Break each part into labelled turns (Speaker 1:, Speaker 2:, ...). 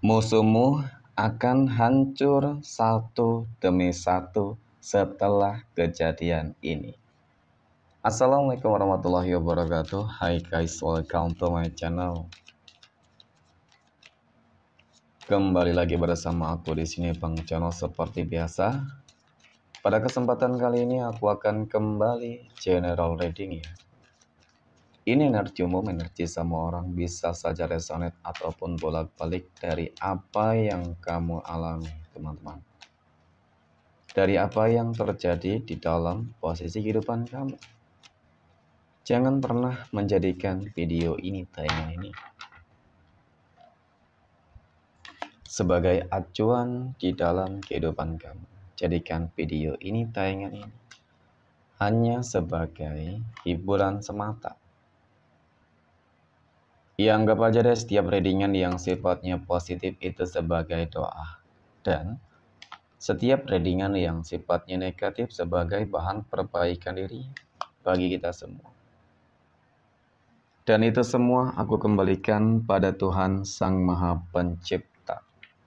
Speaker 1: Musuhmu akan hancur satu demi satu setelah kejadian ini. Assalamualaikum warahmatullahi wabarakatuh. Hai guys, welcome to my channel. Kembali lagi bersama aku di sini Bang Channel seperti biasa. Pada kesempatan kali ini aku akan kembali general reading ya. Ini energi umum, energi semua orang, bisa saja resonate ataupun bolak-balik dari apa yang kamu alami, teman-teman. Dari apa yang terjadi di dalam posisi kehidupan kamu. Jangan pernah menjadikan video ini, tayangan ini, sebagai acuan di dalam kehidupan kamu. Jadikan video ini, tayangan ini, hanya sebagai hiburan semata. Ya, anggap aja deh setiap readingan yang sifatnya positif itu sebagai doa. Dan setiap readingan yang sifatnya negatif sebagai bahan perbaikan diri bagi kita semua. Dan itu semua aku kembalikan pada Tuhan Sang Maha Pencipta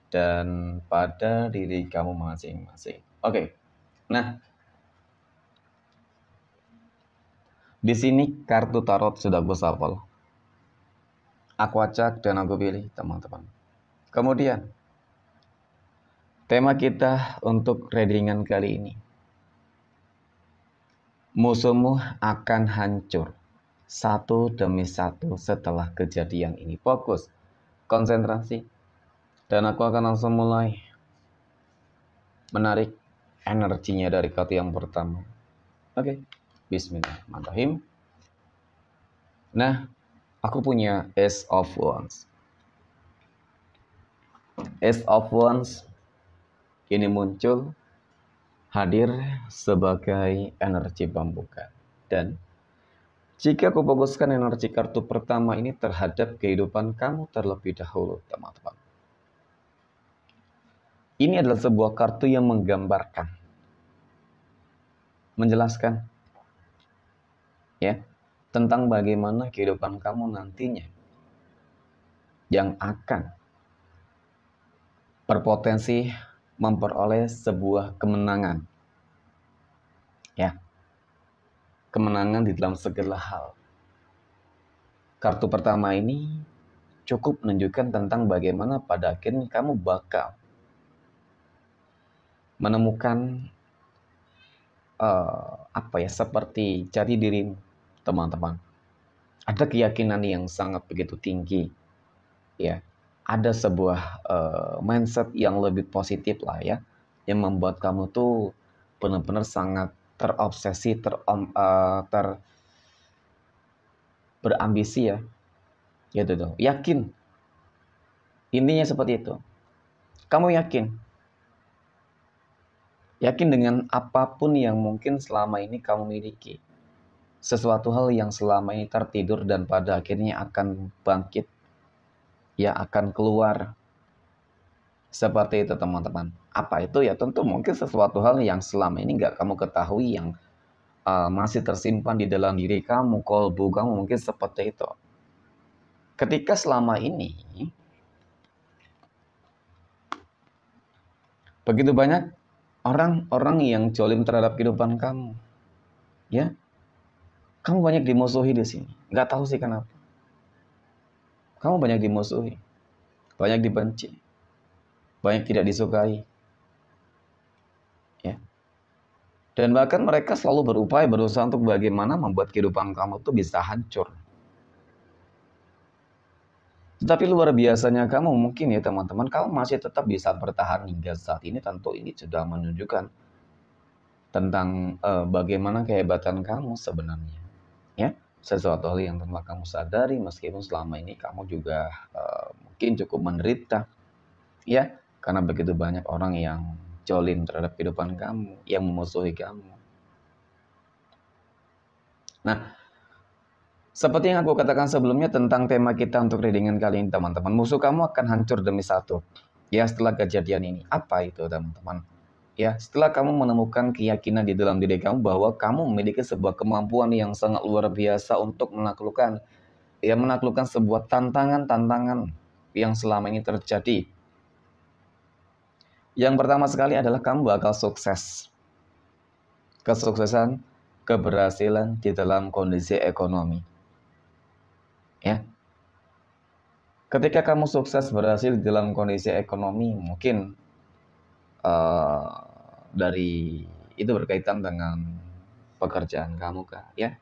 Speaker 1: dan pada diri kamu masing-masing. Oke. Nah, di sini kartu tarot sudah aku shuffle. Aku acak dan aku pilih, teman-teman. Kemudian, tema kita untuk readingan kali ini. Musuhmu akan hancur satu demi satu setelah kejadian ini. Fokus, konsentrasi, dan aku akan langsung mulai menarik energinya dari kartu yang pertama. Oke, bismillahirrahmanirrahim. Nah, aku punya Ace of Wands. Ace of Wands ini muncul hadir sebagai energi pembuka. Dan jika aku fokuskan energi kartu pertama ini terhadap kehidupan kamu terlebih dahulu, teman-teman. Ini adalah sebuah kartu yang menggambarkan, menjelaskan ya, tentang bagaimana kehidupan kamu nantinya yang akan berpotensi memperoleh sebuah kemenangan. Ya. Kemenangan di dalam segala hal. Kartu pertama ini cukup menunjukkan tentang bagaimana pada akhirnya kamu bakal menemukan seperti jati dirimu, teman-teman. Ada keyakinan yang sangat begitu tinggi, ya. Ada sebuah mindset yang lebih positif lah ya, yang membuat kamu tuh benar-benar sangat terobsesi, berambisi ya, gitu tuh. Yakin, intinya seperti itu. Kamu yakin dengan apapun yang mungkin selama ini kamu miliki. Sesuatu hal yang selama ini tertidur dan pada akhirnya akan bangkit. Ya, akan keluar. Seperti itu, teman-teman. Apa itu? Ya tentu mungkin sesuatu hal yang selama ini nggak kamu ketahui, yang masih tersimpan di dalam diri kamu, kolbu kamu, mungkin seperti itu. Ketika selama ini begitu banyak orang-orang yang jolim terhadap kehidupan kamu, ya, kamu banyak dimusuhi di sini. Nggak tahu sih kenapa. Kamu banyak dimusuhi, banyak dibenci, banyak tidak disukai, ya. Dan bahkan mereka selalu berusaha untuk bagaimana membuat kehidupan kamu tuh bisa hancur. Tetapi luar biasanya kamu mungkin ya teman-teman, kamu masih tetap bisa bertahan hingga saat ini. Tentu ini sudah menunjukkan tentang bagaimana kehebatan kamu sebenarnya, ya. Sesuatu hal yang tanpa kamu sadari, meskipun selama ini kamu juga mungkin cukup menderita, ya, karena begitu banyak orang yang jolim terhadap kehidupan kamu, yang memusuhi kamu. Nah, seperti yang aku katakan sebelumnya tentang tema kita untuk readingan kali ini, teman-teman. Musuh kamu akan hancur demi satu. Ya, setelah kejadian ini. Apa itu, teman-teman? Ya, setelah kamu menemukan keyakinan di dalam diri kamu bahwa kamu memiliki sebuah kemampuan yang sangat luar biasa untuk menaklukkan sebuah tantangan-tantangan yang selama ini terjadi Yang pertama sekali adalah kamu bakal sukses. Kesuksesan, keberhasilan di dalam kondisi ekonomi. Ya. Ketika kamu sukses berhasil di dalam kondisi ekonomi, mungkin dari itu berkaitan dengan pekerjaan kamu kah, ya?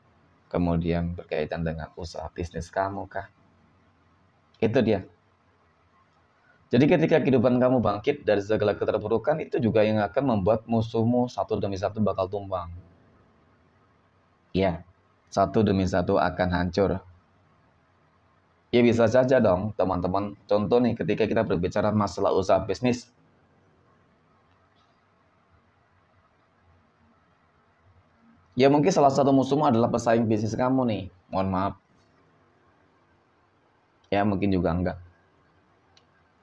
Speaker 1: Kemudian berkaitan dengan usaha bisnis kamu kah? Itu dia. Jadi ketika kehidupan kamu bangkit dari segala keterpurukan, itu juga yang akan membuat musuhmu satu demi satu bakal tumbang. Ya, satu demi satu akan hancur. Ya bisa saja dong teman-teman. Contoh nih ketika kita berbicara masalah usaha bisnis. Ya mungkin salah satu musuhmu adalah pesaing bisnis kamu nih. Mohon maaf. Ya mungkin juga enggak.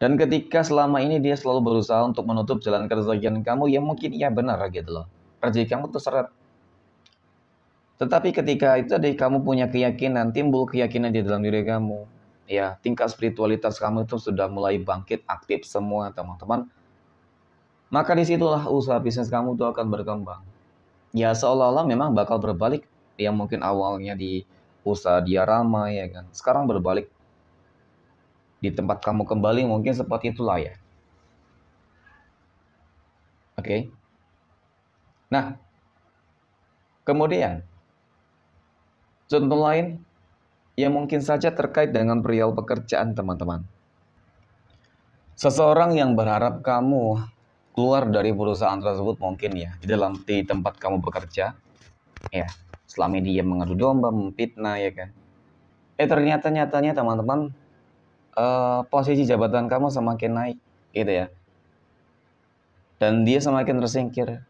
Speaker 1: Dan ketika selama ini dia selalu berusaha untuk menutup jalan kerezekian kamu, ya mungkin iya benar gitu loh. Rezeki kamu tuh seret. Tetapi ketika itu tadi kamu punya keyakinan, timbul keyakinan di dalam diri kamu. Ya, tingkat spiritualitas kamu itu sudah mulai bangkit, aktif semua teman-teman. Maka disitulah usaha bisnis kamu itu akan berkembang. Ya seolah-olah memang bakal berbalik. Yang mungkin awalnya di usaha dia ramai ya kan. Sekarang berbalik. Di tempat kamu kembali mungkin seperti itulah ya. Oke. Nah, kemudian contoh lain yang mungkin saja terkait dengan perihal pekerjaan teman-teman. Seseorang yang berharap kamu keluar dari perusahaan tersebut mungkin ya di tempat kamu bekerja ya, selama ini dia mengadu domba, memfitnah ya kan. Ternyata nyatanya teman-teman posisi jabatan kamu semakin naik gitu ya. Dan dia semakin tersingkir.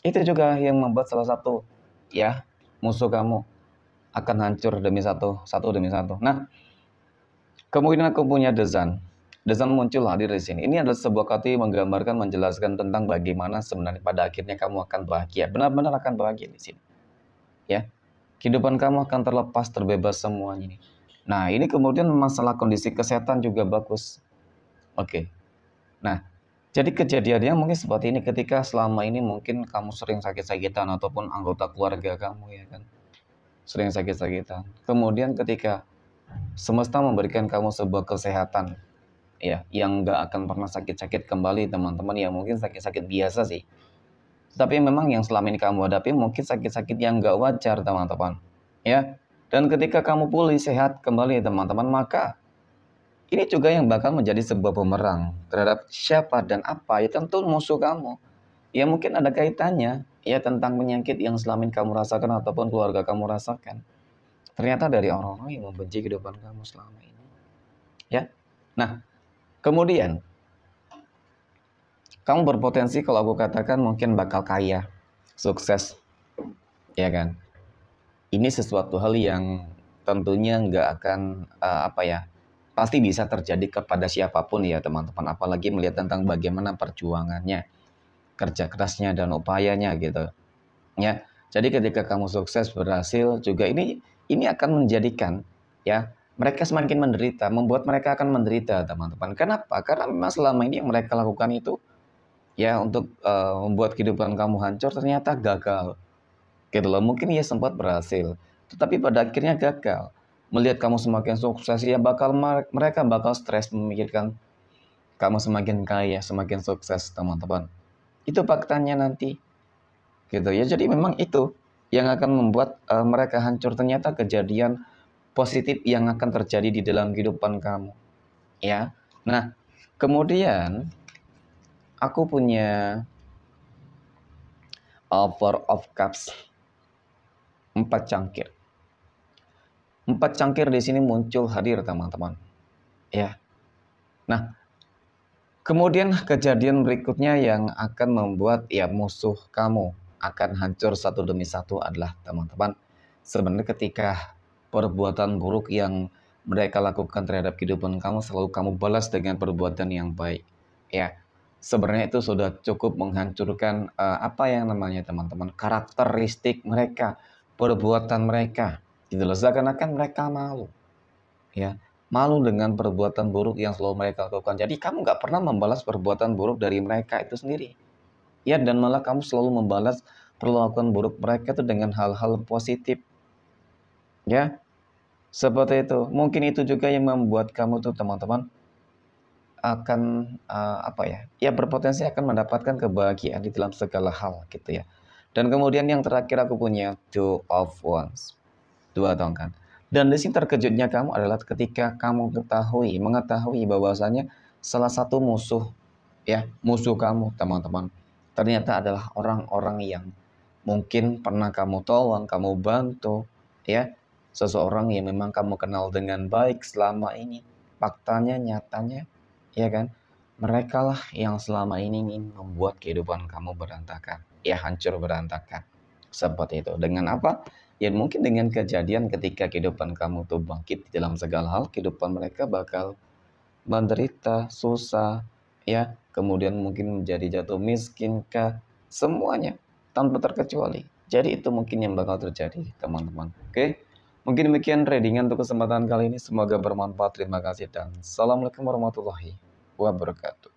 Speaker 1: Itu juga yang membuat salah satu ya musuh kamu akan hancur satu demi satu. Nah, kemudian aku punya Dezan. Dezan muncul hadir di sini. Ini adalah sebuah kata menggambarkan, menjelaskan tentang bagaimana sebenarnya pada akhirnya kamu akan bahagia. Benar-benar akan bahagia di sini. Ya, kehidupan kamu akan terlepas, terbebas semuanya ini. Nah, ini kemudian masalah kondisi kesehatan juga bagus. Oke. Nah, jadi kejadiannya mungkin seperti ini ketika selama ini mungkin kamu sering sakit-sakitan ataupun anggota keluarga kamu ya kan. Sering sakit-sakitan. Kemudian ketika semesta memberikan kamu sebuah kesehatan ya, yang nggak akan pernah sakit-sakit kembali teman-teman, ya mungkin sakit-sakit biasa sih. Tapi memang yang selama ini kamu hadapi mungkin sakit-sakit yang nggak wajar teman-teman. Ya, dan ketika kamu pulih sehat kembali teman-teman, maka ini juga yang bakal menjadi sebuah bumerang terhadap siapa dan apa, ya tentu musuh kamu. Ya mungkin ada kaitannya ya tentang penyakit yang selama ini kamu rasakan ataupun keluarga kamu rasakan. Ternyata dari orang-orang yang membenci kehidupan kamu selama ini. Ya. Nah, kemudian kamu berpotensi kalau aku katakan mungkin bakal kaya, sukses, ya kan? Ini sesuatu hal yang tentunya nggak akan pasti bisa terjadi kepada siapapun ya teman-teman. Apalagi melihat tentang bagaimana perjuangannya, kerja kerasnya dan upayanya gitu. Ya, jadi ketika kamu sukses berhasil juga ini akan menjadikan ya mereka semakin menderita, membuat mereka akan menderita teman-teman. Kenapa? Karena memang selama ini yang mereka lakukan itu ya untuk membuat kehidupan kamu hancur ternyata gagal gitu loh. Mungkin ia sempat berhasil tetapi pada akhirnya gagal. Melihat kamu semakin sukses ya mereka bakal stres memikirkan kamu semakin kaya, semakin sukses teman-teman. Itu faktanya nanti gitu ya. Jadi memang itu yang akan membuat mereka hancur. Ternyata kejadian positif yang akan terjadi di dalam kehidupan kamu ya. Nah, kemudian aku punya Four of Cups, 4 cangkir. 4 cangkir di sini muncul hadir teman-teman. Ya. Nah, kemudian kejadian berikutnya yang akan membuat ya musuh kamu akan hancur satu demi satu adalah teman-teman. Sebenarnya ketika perbuatan buruk yang mereka lakukan terhadap kehidupan kamu selalu kamu balas dengan perbuatan yang baik. Ya. Sebenarnya itu sudah cukup menghancurkan apa yang namanya teman-teman karakteristik mereka, perbuatan mereka. Gitu loh, seakan-akan mereka malu. Ya. malu dengan perbuatan buruk yang selalu mereka lakukan. Jadi kamu nggak pernah membalas perbuatan buruk dari mereka itu sendiri. Ya, dan malah kamu selalu membalas perlakuan buruk mereka itu dengan hal-hal positif. Ya, seperti itu. Mungkin itu juga yang membuat kamu tuh teman-teman akan apa ya? Ya berpotensi akan mendapatkan kebahagiaan di dalam segala hal gitu ya. Dan kemudian yang terakhir aku punya two of wands. Dua tongkat. Dan di sini terkejutnya kamu adalah ketika kamu mengetahui bahwasanya salah satu musuh musuh kamu teman-teman ternyata adalah orang-orang yang mungkin pernah kamu tolong, kamu bantu, ya, seseorang yang memang kamu kenal dengan baik selama ini. Faktanya, nyatanya, ya kan, mereka lah yang selama ini ingin membuat kehidupan kamu berantakan, ya hancur berantakan. Seperti itu. Dengan apa? Ya mungkin dengan kejadian ketika kehidupan kamu tuh bangkit di dalam segala hal, kehidupan mereka bakal menderita, susah, ya, kemudian mungkin menjadi jatuh miskin kah, semuanya tanpa terkecuali. Jadi itu mungkin yang bakal terjadi, teman-teman. Oke, mungkin demikian readingan untuk kesempatan kali ini. Semoga bermanfaat. Terima kasih dan assalamualaikum warahmatullahi wabarakatuh.